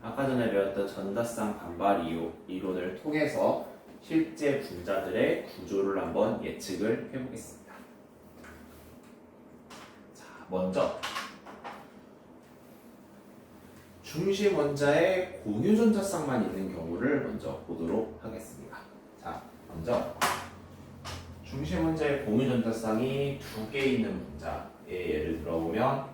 아까 전에 배웠던 전자쌍 반발 이론을 통해서 실제 분자들의 구조를 한번 예측을 해보겠습니다. 자, 먼저 중심 원자에 공유 전자쌍만 있는 경우를 먼저 보도록 하겠습니다. 자, 먼저 중심 원자에 공유 전자쌍이 2개 있는 분자의 예를 들어보면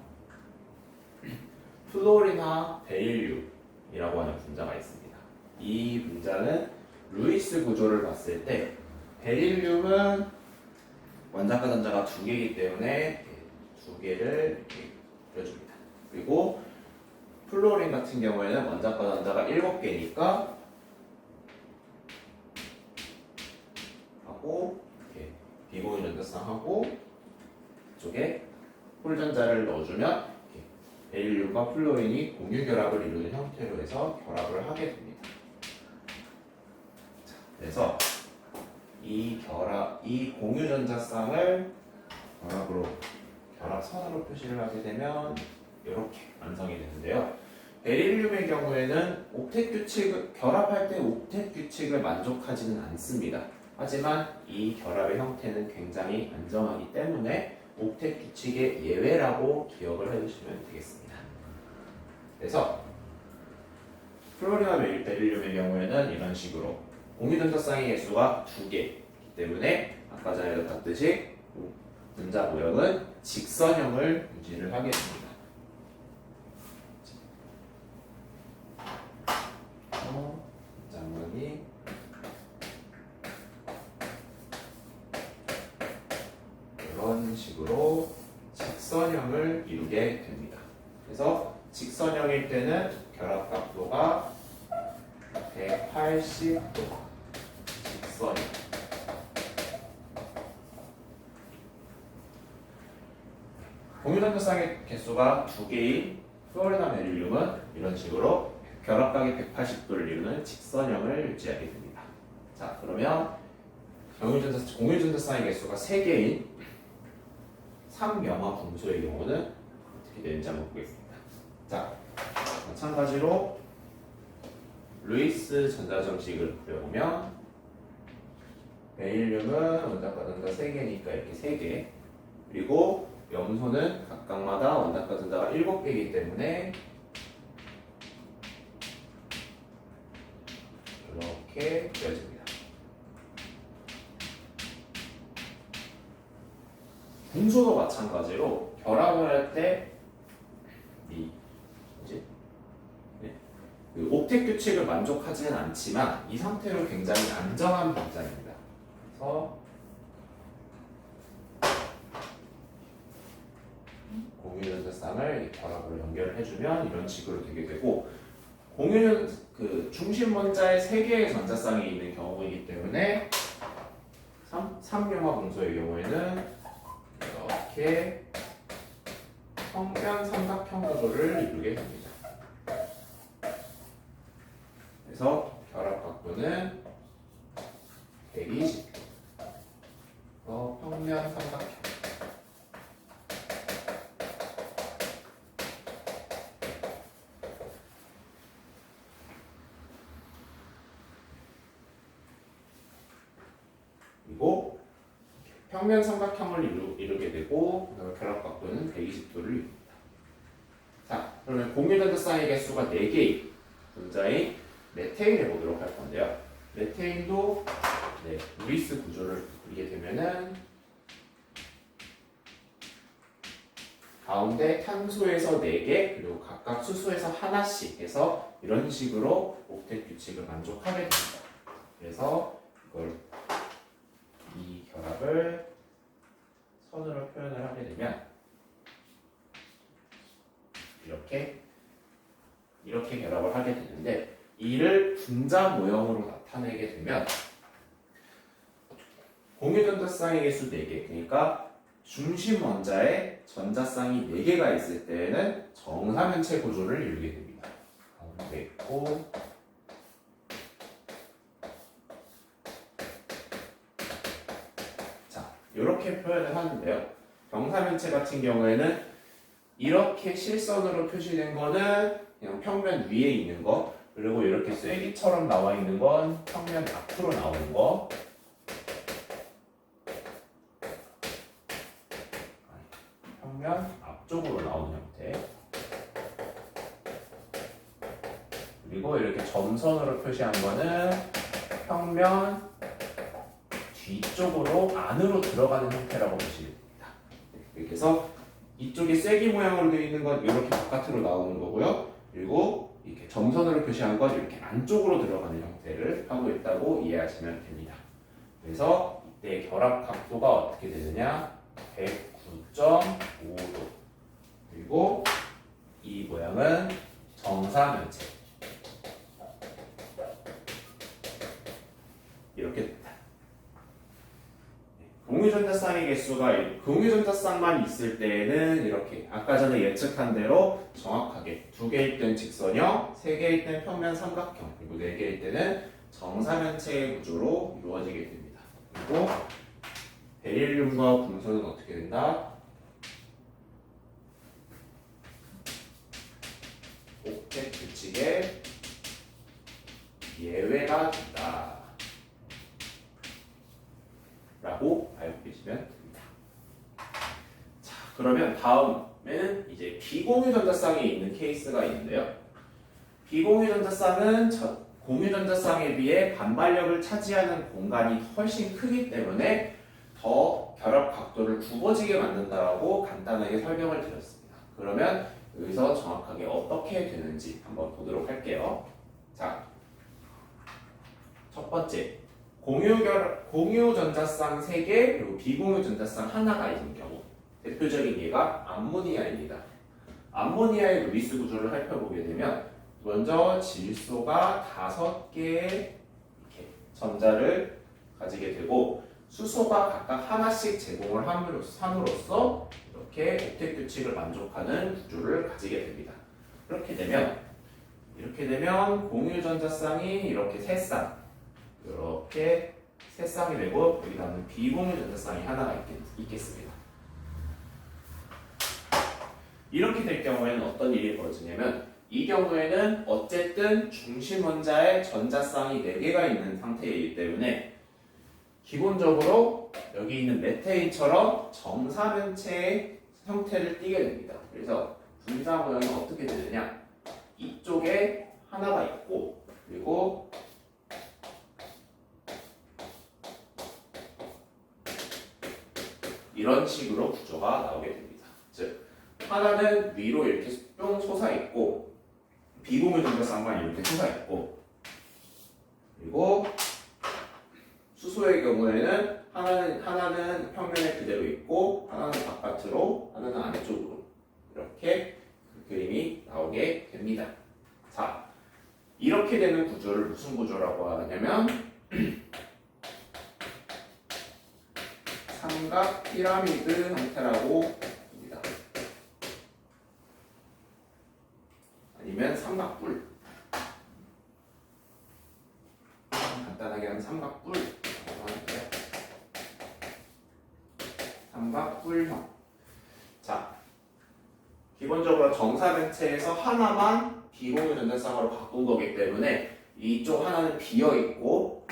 플로린과 베릴륨이라고 하는 분자가 있습니다. 이 분자는 루이스 구조를 봤을 때 베릴륨은 원자과 전자가 2개이기 때문에 2개를 이렇게 그려줍니다. 그리고 플로린 같은 경우에는 원자과 전자가 7개니까 하고 이렇게 비공유 전자쌍하고 이쪽에 홀전자를 넣어주면 베릴륨과 플로린이 공유 결합을 이루는 형태로 해서 결합을 하게 됩니다. 자, 그래서 이 공유 전자쌍을 결합선으로 표시를 하게 되면 이렇게 완성이 되는데요. 베릴륨의 경우에는 결합할 때 옥텟 규칙을 만족하지는 않습니다. 하지만 이 결합의 형태는 굉장히 안정하기 때문에 옥텟 규칙의 예외라고 기억을 해주시면 되겠습니다. 그래서 플로린과 베릴륨의 경우에는 이런 식으로 공유 전자쌍의 개수가 2개이기 때문에 아까 전에도 봤듯이 분자 모형은 직선형을 유지를 하게 됩니다. 분자 모형이 이런 식으로 직선형을 이루게 됩니다. 그래서 직선형일 때는 결합각도가 180도 직선형. 공유 전자쌍의 개수가 2개인 플로린과 베릴륨은 이런 식으로 결합각이 180도를 이루는 직선형을 유지하게 됩니다. 자, 그러면 공유 전자쌍의 개수가 3개인 3염화 금소의 경우는 어떻게 되는지 한번 보겠습니다. 자, 마찬가지로 루이스 전자정식을 그려보면 베릴륨은 원자과 전자 3개니까 이렇게 3개, 그리고 염소는 각각마다 원자과 전자가 7개이기 때문에 이렇게 그려집니다. 금소도 마찬가지로 결합을 할 때 그 옥텟 규칙을 만족하지는 않지만 이 상태로 굉장히 안정한 분자입니다. 그래서 공유 전자쌍을 결합으로 연결을 해주면 이런 식으로 되게 되고, 중심 원자에 3개의 전자쌍이 있는 경우이기 때문에 3염화 금소의 경우에는 이렇게 평면 삼각형 구조를 이루게 됩니다. 그래서 결합 각도는 120도. 평면 삼각형. 그리고 평면 삼각형을 이루게 되고 결합 각도는 120도를 이룹니다. 자, 그러면 공유 전자쌍의 개수가 4개의 분자인 메테인을 보도록 할 건데요. 메테인도 루이스 구조를 그리게 되면은 가운데 탄소에서 4개, 그리고 각각 수소에서 하나씩 해서 이런 식으로 옥텟 규칙을 만족하게 됩니다. 그래서 이 결합을 선으로 표현을 하게 되면 이렇게 결합을 하게 되는데, 이를 분자 모형으로 나타내게 되면 공유 전자쌍의 개수 4개, 그러니까 중심 원자에 전자쌍이 4개가 있을 때에는 정사면체 구조를 이루게 됩니다. 가운데 있고 자, 이렇게 표현을 하는데요. 정사면체 같은 경우에는 이렇게 실선으로 표시된 거는 그냥 평면 위에 있는 거, 그리고 이렇게 쐐기처럼 나와 있는 건 평면 앞으로 나오는 거, 평면 앞쪽으로 나오는 형태. 그리고 이렇게 점선으로 표시한 거는 평면 뒤쪽으로 안으로 들어가는 형태라고 보시면 됩니다. 이렇게 해서 이쪽에 쐐기 모양으로 되어 있는 건 이렇게 바깥으로 나오는 거고요. 그리고 이렇게 점선으로 표시한 건 이렇게 안쪽으로 들어가는 형태를 하고 있다고 이해하시면 됩니다. 그래서 이때 결합 각도가 어떻게 되느냐? 109.5도. 그리고 이 모양은 정사면체. 이렇게 됩니다. 공유전자쌍의 개수가 공유전자쌍만 있을 때는 이렇게 아까 전에 예측한 대로 정확하게 2개일 땐 직선형, 3개일 땐 평면 삼각형, 그리고 4개일 때는 정사면체의 구조로 이루어지게 됩니다. 그리고 베릴륨과 금속은 어떻게 된다? 옥텟 규칙의 예외가 된다 라고 알고 계시면 됩니다. 자, 그러면 다음에는 이제 비공유전자쌍이 있는 케이스가 있는데요. 비공유전자쌍은 공유전자쌍에 비해 반발력을 차지하는 공간이 훨씬 크기 때문에 더 결합 각도를 굽어지게 만든다라고 간단하게 설명을 드렸습니다. 그러면 여기서 정확하게 어떻게 되는지 한번 보도록 할게요. 자, 첫 번째, 공유전자쌍 3개 그리고 비공유전자쌍 하나가 있는 경우 대표적인 예가 암모니아입니다. 암모니아의 루이스 구조를 살펴보게 되면 먼저 질소가 5개의 이렇게 전자를 가지게 되고 수소가 각각 하나씩 제공을 함으로써 이렇게 옥텟 규칙을 만족하는 구조를 가지게 됩니다. 이렇게 되면 공유전자쌍이 이렇게 세 쌍이 되고 여기다는 비공유전자쌍이 하나가 있겠습니다. 이렇게 될 경우에는 어떤 일이 벌어지냐면 이 경우에는 어쨌든 중심 원자에 전자쌍이 4개가 있는 상태이기 때문에 기본적으로 여기 있는 메테인처럼 정사면체의 형태를 띠게 됩니다. 그래서 분자 모양이 어떻게 되느냐? 이쪽에 하나가 있고 그리고 이런 식으로 구조가 나오게 됩니다. 즉 하나는 위로 이렇게 뿅 솟아있고 비공유전자쌍만 이렇게 솟아있고 그리고 수소의 경우에는 하나는 평면에 그대로 있고 하나는 바깥으로 하나는 안쪽으로 이렇게 그 그림이 나오게 됩니다. 자, 이렇게 되는 구조를 무슨 구조라고 하냐면 삼각 피라미드 형태라고 합니다. 아니면 삼각뿔. 간단하게 하면 삼각뿔. 삼각뿔형. 자, 기본적으로 정사면체에서 하나만 비공유전자쌍으로 바꾼 거기 때문에 이쪽 하나는 비어 있고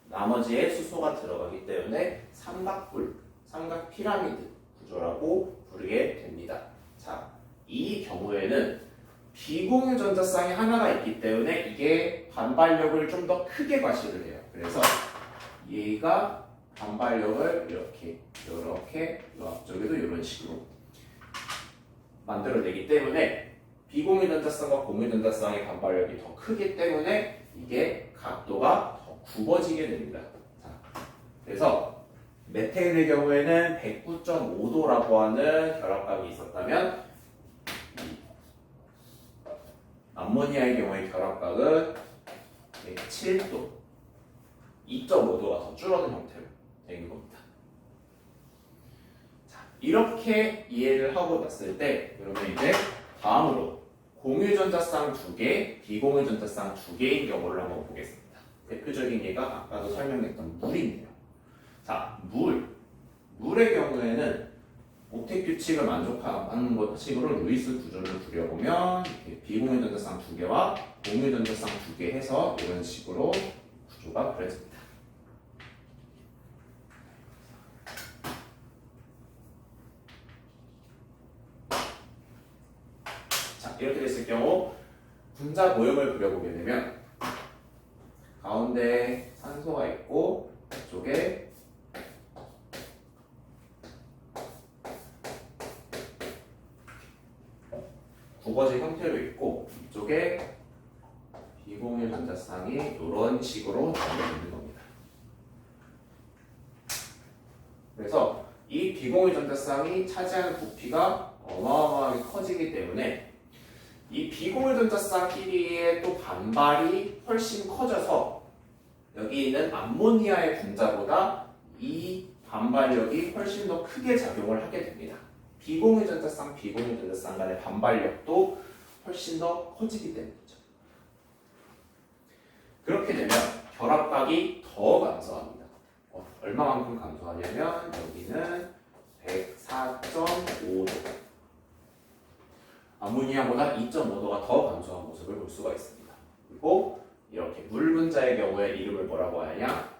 나머지에 수소가 들어가기 때문에 삼각뿔, 삼각 피라미드 구조라고 부르게 됩니다. 자, 이 경우에는 비공유전자쌍이 하나가 있기 때문에 이게 반발력을 좀 더 크게 과시를 해요. 그래서 얘가 반발력을 이렇게 이 앞쪽에도 이런 식으로 만들어내기 때문에 비공유전자쌍과 공유전자쌍의 반발력이 더 크기 때문에 이게 각도가 더 굽어지게 됩니다. 자, 그래서 메테인의 경우에는 109.5도라고 하는 결합각이 있었다면 암모니아의 경우의 결합각은 107도, 2.5도가 더 줄어든 형태로 되는 겁니다. 자, 이렇게 이해를 하고 났을 때 그러면 이제 다음으로 공유전자쌍 2개, 비공유전자쌍 2개인 경우를 한번 보겠습니다. 대표적인 예가 아까도 설명했던 물인데요. 자, 물의 경우에는 옥텟 규칙을 만족하는 것 식으로 루이스 구조를 그려보면 이렇게 비공유 전자쌍 2개와 공유 전자쌍 2개 해서 이런 식으로 구조가 그려집니다. 자, 이렇게 됐을 경우 분자 모형을 그려보게 되면 가운데 산소가 있고 이쪽에 구거제 형태로 있고 이쪽에 비공유 전자쌍이 이런 식으로 나와 있는 겁니다. 그래서 이 비공유 전자쌍이 차지하는 부피가 어마어마하게 커지기 때문에 이 비공유 전자쌍끼리의 또 반발이 훨씬 커져서 여기 있는 암모니아의 분자보다 이 반발력이 훨씬 더 크게 작용을 하게 됩니다. 비공유 전자쌍, 비공유 전자쌍 간의 반발력도 훨씬 더 커지기 때문이죠. 그렇게 되면 결합각이 더 감소합니다. 얼마만큼 감소하냐면 여기는 104.5도. 아모니아보다 2.5도가 더 감소한 모습을 볼 수가 있습니다. 그리고 이렇게 물 분자의 경우에 이름을 뭐라고 하냐?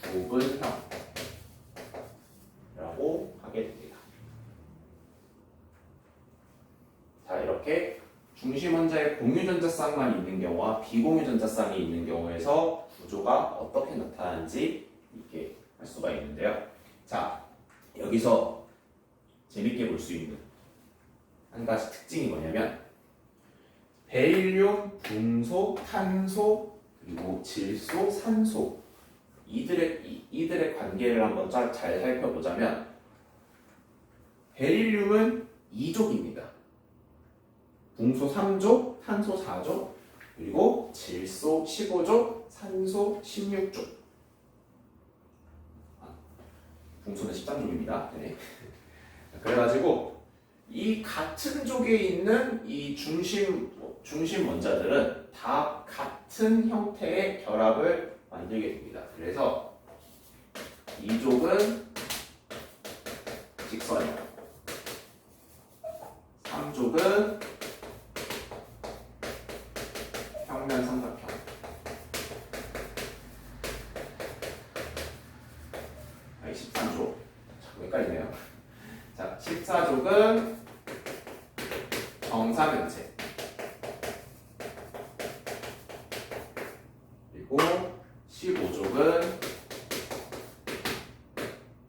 구분형이라고 하게 됩니다. 자, 이렇게 중심 원자에 공유 전자쌍만 있는 경우와 비공유 전자쌍이 있는 경우에서 구조가 어떻게 나타나는지 이렇게 할 수가 있는데요. 자, 여기서 재밌게 볼 수 있는 한 가지 특징이 뭐냐면 베릴륨, 붕소, 탄소, 그리고 질소, 산소 이들의 관계를 한번 잘 살펴보자면 베릴륨은 2족입니다. 붕소 3족, 탄소 4족, 그리고 질소 15족, 산소 16족. 붕소는 13족입니다. 네. 그래가지고 이 같은 족에 있는 이 중심 원자들은 다 같은 형태의 결합을 만들게 됩니다. 그래서 이 족은 직선형, 3족은 평면 삼각형, 13족 자꾸 헷갈리네요. 자, 14족은 정사면체, 그리고 15족은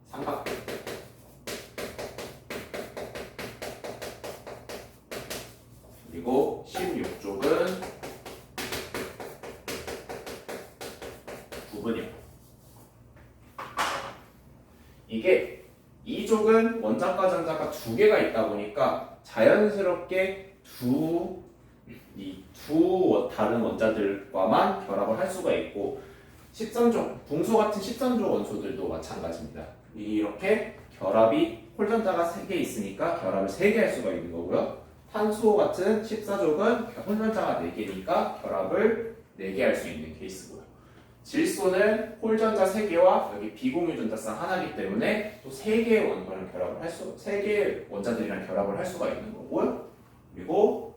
삼각형, 그리고 16족은 구분형. 이게 2족은 원자과 전자가 두 개가 있다 보니까 자연스럽게 두 다른 원자들과만 결합을 할 수가 있고 13족, 붕소 같은 13족 원소들도 마찬가지입니다. 이렇게 결합이 홀전자가 3개 있으니까 결합을 3개 할 수가 있는 거고요. 탄소 같은 14족은 홀전자가 4개니까 결합을 4개 할 수 있는 케이스고요. 질소는 홀전자 3개와 여기 비공유 전자쌍 하나이기 때문에 또 3개의 원자들이랑 결합을 할 수가 있는 거고요. 그리고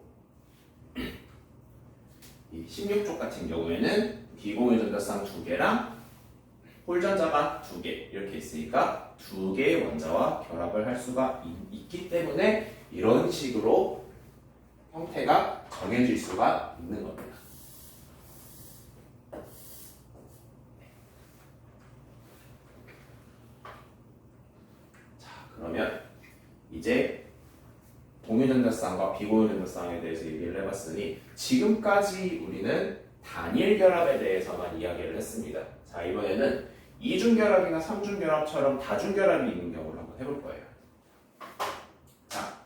이 16족 같은 경우에는 비공유 전자쌍 2개랑 홀전자가 2개 이렇게 있으니까 2개의 원자와 결합을 할 수가 있기 때문에 이런 식으로 형태가 정해질 수가 있는 겁니다. 자, 그러면 이제 공유 전자쌍과 비공유 전자쌍에 대해서 얘기를 해봤으니 지금까지 우리는 단일 결합에 대해서만 이야기를 했습니다. 자, 이번에는 이중결합이나 삼중결합처럼 다중결합이 있는 경우를 한번 해볼 거예요. 자,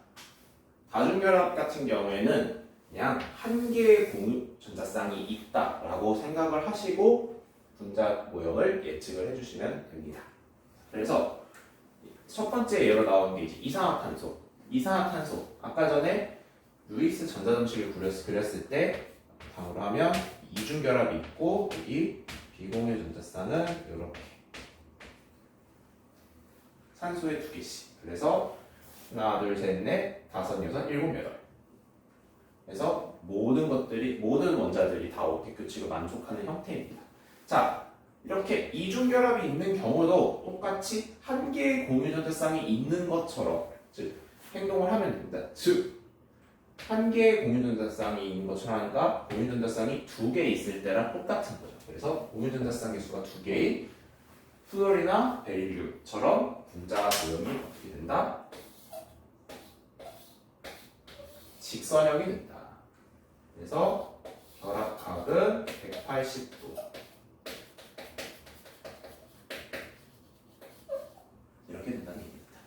다중결합 같은 경우에는 그냥 한 개의 공유 전자쌍이 있다라고 생각을 하시고 분자 모형을 예측을 해주시면 됩니다. 그래서 첫 번째 예로 나온 게 이제 이산화탄소. 이산화탄소 아까 전에 루이스 전자정식을 그렸을 때 바로 하면 이중결합이 있고 여기 비공유 전자쌍은 이렇게 산소에 2개씩 그래서 하나, 둘, 셋, 넷, 다섯, 여섯, 일곱, 여덟. 그래서 모든 원자들이 다 옥텟 규칙을 만족하는 형태입니다. 자, 이렇게 이중결합이 있는 경우도 똑같이 한 개의 공유전자쌍이 있는 것처럼, 즉 행동을 하면 됩니다. 즉 한 개의 공유전자쌍이 있는 것처럼 하니까 공유전자쌍이 두 개 있을 때랑 똑같은 거죠. 그래서 공유전자쌍의 수가 두 개인 플루or이나 베릴륨처럼 분자 도형이 어떻게 된다? 직선형이 된다. 그래서 결합각은 180도 이렇게 된다는 얘기입니다.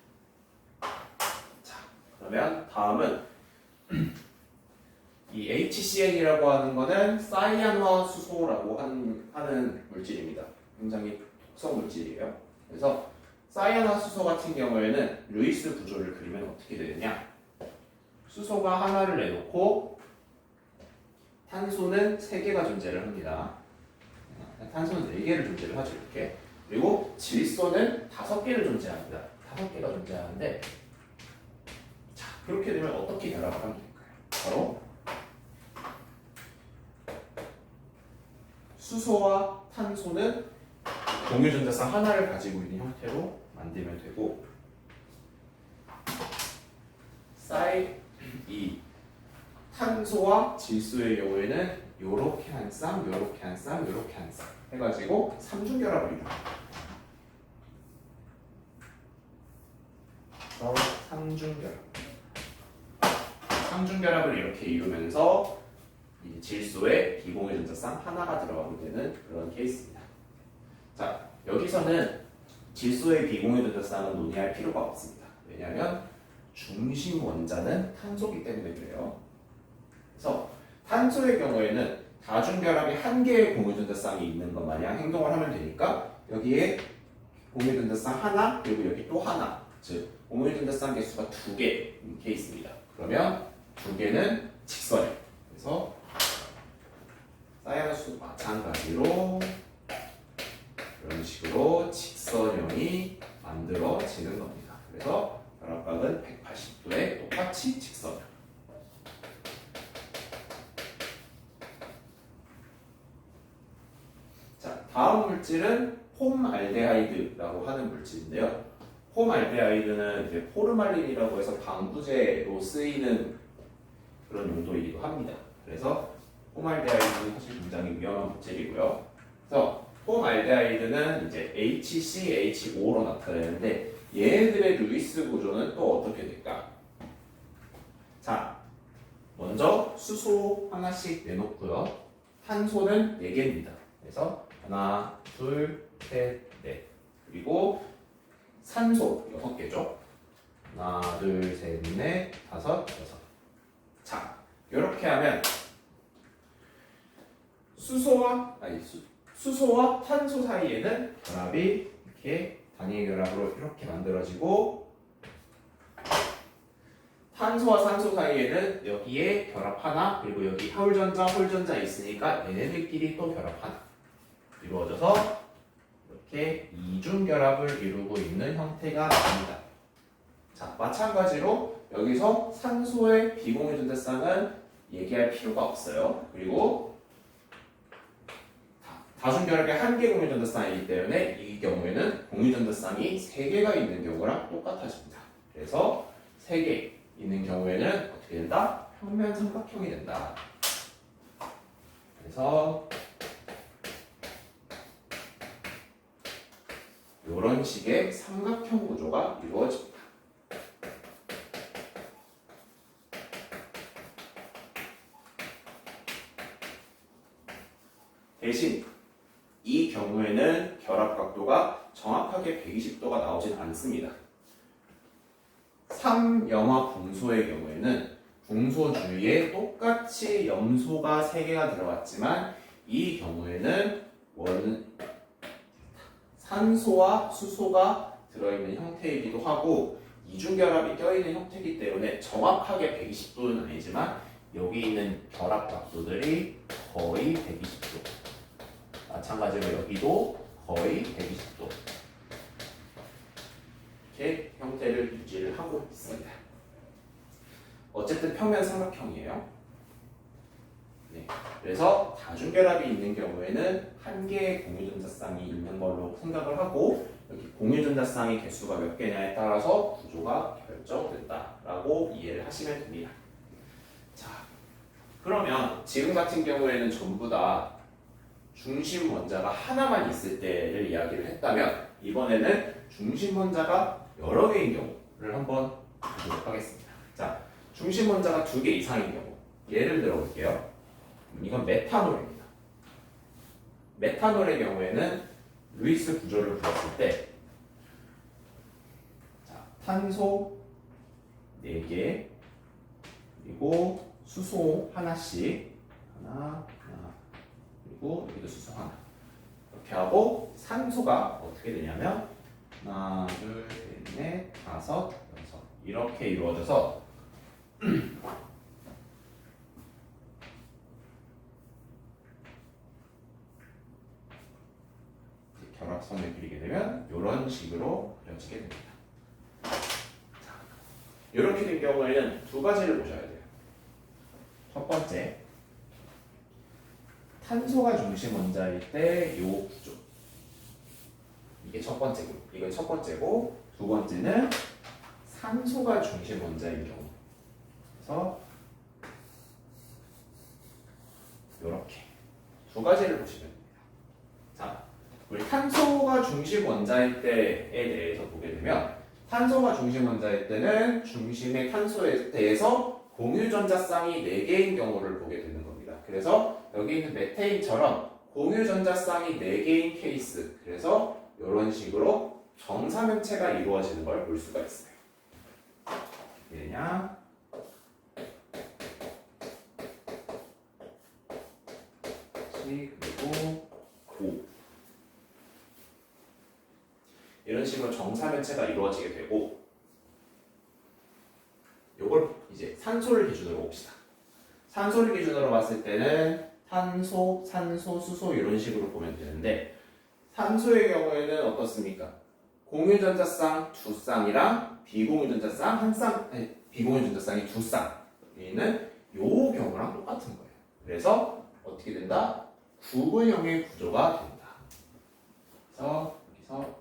자, 그러면 다음은 이 HCl이라고 하는 거는 사이안화 수소라고 하는 물질입니다. 굉장히 독성 물질이에요. 그래서 사이안화 수소 같은 경우에는 루이스 구조를 그리면 어떻게 되느냐? 수소가 하나를 내놓고 탄소는 3개가 존재를 합니다. 탄소는 4개를 존재를 하죠. 이렇게. 그리고 질소는 5개를 존재합니다. 5개가 존재하는데, 자, 그렇게 되면 어떻게 결합을 하면 될까요? 바로 수소와 탄소는 공유전자쌍 하나를 가지고 있는 형태로 만들면 되고, 이 탄소와 질소의 경우에는 요렇게 한 쌍, 요렇게 한 쌍, 요렇게 한 쌍 해가지고 삼중결합을 이룹니다. 삼중결합을 이렇게 이루면서 이 질소에 비공유전자쌍 하나가 들어가게 되는 그런 케이스입니다. 자, 여기서는 질소의 비공유전자쌍은 논의할 필요가 없습니다. 왜냐하면 중심 원자는 탄소이기 때문에 그래요. 그래서 탄소의 경우에는 다중결합이 한 개의 공유전자쌍이 있는 것 마냥 행동을 하면 되니까 여기에 공유전자쌍 하나 그리고 여기 또 하나, 즉 공유전자쌍 개수가 2개인 케이스입니다. 그러면 2개는 직선이에요. 그래서 사이안화수도 마찬가지로 이런 식으로 직선형이 만들어지는 겁니다. 그래서 결합각은 180도에 똑같이 직선형. 자, 다음 물질은 폼알데하이드라고 하는 물질인데요. 폼알데하이드는 이제 포르말린이라고 해서 방부제로 쓰이는 그런 용도이기도 합니다. 그래서 폼알데하이드는 사실 굉장히 위험한 물질이고요. 그래서 폼알데하이드는 이제 HCH5로 나타내는데 얘네들의 루이스 구조는 또 어떻게 될까? 자, 먼저 수소 하나씩 내놓고요. 탄소는 4개입니다. 그래서 하나, 둘, 셋, 넷. 그리고 산소 6개죠. 하나, 둘, 셋, 넷, 다섯, 여섯. 자, 이렇게 하면 수소와 탄소 사이에는 결합이 이렇게 단일 결합으로 이렇게 만들어지고, 탄소와 산소 사이에는 여기에 결합 하나, 그리고 여기 홀전자 있으니까 얘네들끼리 또 결합 하나 이루어져서 이렇게 이중 결합을 이루고 있는 형태가 됩니다. 자, 마찬가지로 여기서 산소의 비공유전자쌍은 얘기할 필요가 없어요. 그리고 다중결합이 한 개 공유전자쌍이기 때문에 이 경우에는 공유전자쌍이 3개가 있는 경우랑 똑같아집니다. 그래서 3개 있는 경우에는 어떻게 된다? 평면 삼각형이 된다. 그래서 이런 식의 삼각형 구조가 이루어집니다. 대신 이 경우에는 결합 각도가 정확하게 120도가 나오진 않습니다. 3염화 붕소의 경우에는 붕소 주위에 똑같이 염소가 3개가 들어갔지만 이 경우에는 산소와 수소가 들어있는 형태이기도 하고 이중결합이 껴있는 형태이기 때문에 정확하게 120도는 아니지만 여기 있는 결합 각도들이 거의 120도. 마찬가지로 여기도 거의 120도. 이렇게 형태를 유지를 하고 있습니다. 어쨌든 평면 삼각형이에요. 네. 그래서 다중결합이 있는 경우에는 한 개의 공유전자쌍이 있는 걸로 생각을 하고 여기 공유전자쌍의 개수가 몇 개냐에 따라서 구조가 결정된다라고 이해를 하시면 됩니다. 자, 그러면 지금 같은 경우에는 전부 다 중심 원자가 하나만 있을 때를 이야기를 했다면 이번에는 중심 원자가 여러 개인 경우를 한번 보도록 하겠습니다. 자, 중심 원자가 2개 이상인 경우 예를 들어 볼게요. 이건 메탄올입니다. 메탄올의 경우에는 루이스 구조를 풀었을 때 자, 탄소 4개 그리고 수소 하나씩 하나 그리고 여기도 수소 하나 이렇게 하고 산소가 어떻게 되냐면 하나 둘 셋 넷 다섯 여섯 이렇게 이루어져서 결합선을 그리게 되면 이런 식으로 그려지게 됩니다. 자, 이렇게 된 경우에는 2가지를 보셔야 돼요. 첫 번째, 탄소가 중심 원자일 때 이 구조. 이게 첫 번째고, 이건 첫 번째고, 2번째는 산소가 중심 원자인 경우. 그래서 이렇게 2가지를 보시면 됩니다. 자, 우리 탄소가 중심 원자일 때에 대해서 보게 되면 탄소가 중심 원자일 때는 중심의 탄소에 대해서 공유전자쌍이 4개인 경우를 보게 되는 겁니다. 그래서 여기 있는 메테인처럼 공유전자쌍이 4개인 케이스 그래서 이런 식으로 정사면체가 이루어지는 걸 볼 수가 있어요. 왜냐? 그리고 5 이런 식으로 정사면체가 이루어지게 되고 요걸 이제 산소를 기준으로 봅시다. 산소를 기준으로 봤을 때는 탄소, 산소, 수소 이런 식으로 보면 되는데 산소의 경우에는 어떻습니까? 공유전자쌍 2쌍이랑 비공유전자쌍 1쌍, 비공유전자쌍이 2쌍 여기는 요 경우랑 똑같은 거예요. 그래서 어떻게 된다? 구분형의 구조가 된다. 그래서 여기서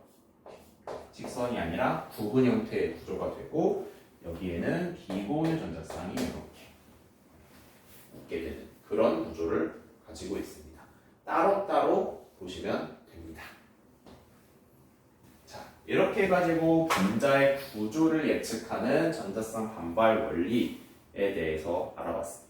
직선이 아니라 구분 형태의 구조가 되고 여기에는 비공유 전자쌍이 이렇게 있게 되는 그런 구조를 가지고 있습니다. 따로따로 보시면 됩니다. 자, 이렇게 해가지고 분자의 구조를 예측하는 전자쌍 반발 원리에 대해서 알아봤습니다.